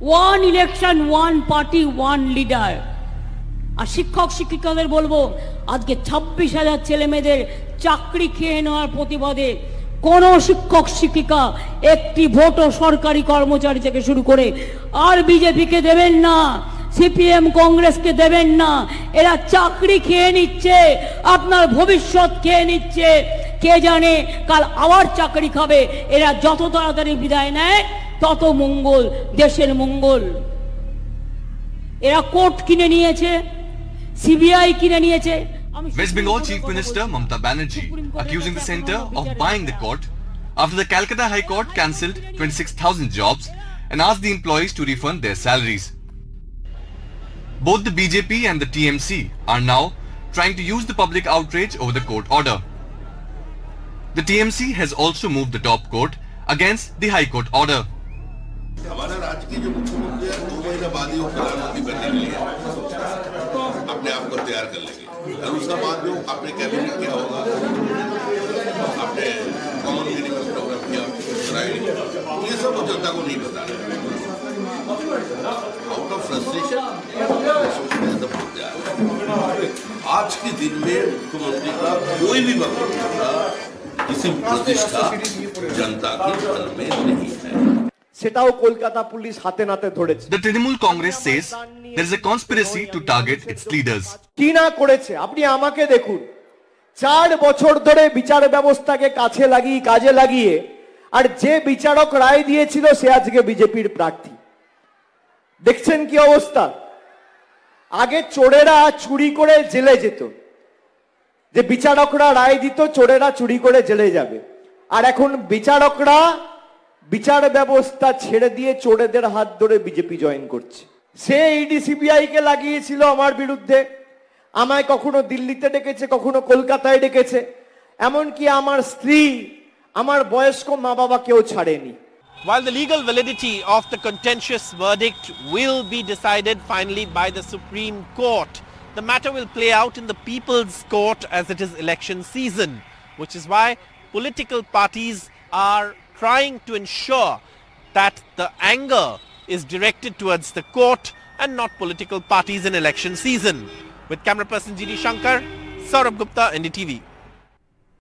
One election, one party, one leader. আর শিক্ষক শিক্ষিকাদের বলবো, আজকে 26,000 ছেলে মেয়েদের চাকরি খেয়ে নেওয়ার প্রতিবাদে কোন শিক্ষক শিক্ষিকা একটি ভোটও সরকারি কর্মচারী থেকে শুরু করে আর বিজেপিকে দেবেন না, সিপিএম কংগ্রেসকে দেবেন না। এরা চাকরি খেয়ে নিচ্ছে, আপনার ভবিষ্যৎ খেয়ে নিচ্ছে। কে জানে কাল আবার চাকরি খাবে। এরা যত তাড়াতাড়ি বিদায় নেয় তত মঙ্গল, দেশের মঙ্গল। এরা কোর্ট কিনে নিয়েছে, সিবিআই কিনে নিয়েছে। West Bengal Chief Minister Mamata Banerjee accusing the centre of buying the court after the Calcutta High Court cancelled 26,000 jobs and asked the employees to refund their salaries. Both the BJP and the TMC are now trying to use the public outrage over the court order. The TMC has also moved the top court against the High Court order. हमारा राज्य के जो मुख्यमंत्री है 2 महीना बाद ही वो प्रधानमंत्री बनने के लिए अपने आप को तैयार कर लेंगे और उसका बाद जो अपने कैबिनेट क्या होगा, अपने कॉमन मिनिमम प्रोग्राम क्या कराएंगे, ये सब जनता को नहीं बता रहे। आउट ऑफ फ्रस्ट्रेशन आज के दिन में मुख्यमंत्री का कोई भी वक्तव्य किसी प्रतिष्ठा जनता के मन में नहीं है। সেটাও কলকাতা পুলিশ হাতে নাতে ধরেছে। The Trinamool Congress says there is a conspiracy to target its leaders. কি না করেছে আপনি আমাকে দেখুন। 4 বছর ধরে বিচার ব্যবস্থাকে কাজে লাগিয়ে আর যে বিচারক রায় দিয়েছিল সে আজকে বিজেপির প্রার্থী। দেখছেন কি অবস্থা। আগে চোরেরা চুরি করে জেলে যেত, যে বিচারকরা রায় দিত চোরেরা চুরি করে জেলে যাবে, আর এখন বিচারকরা বিচার ব্যবস্থা ছেড়ে দিয়ে চোরেদের হাত ধরে বিজেপি জয়েন করছে। সে ইডি সিবিআই কে লাগিয়েছিল আমার বিরুদ্ধে, আমায় কখনো দিল্লিতে ডেকেছে, কখনো কলকাতায় ডেকেছে, এমনকি আমার স্ত্রী, আমার বয়স্ক মা বাবাকেও ছাড়েনি। While the legal validity of the contentious verdict will be decided finally by the Supreme Court, the matter will play out in the People's Court as it is election season, which is why political parties are trying to ensure that the anger is directed towards the court and not political parties in election season. With camera person GD Shankar, Saurabh Gupta, NDTV.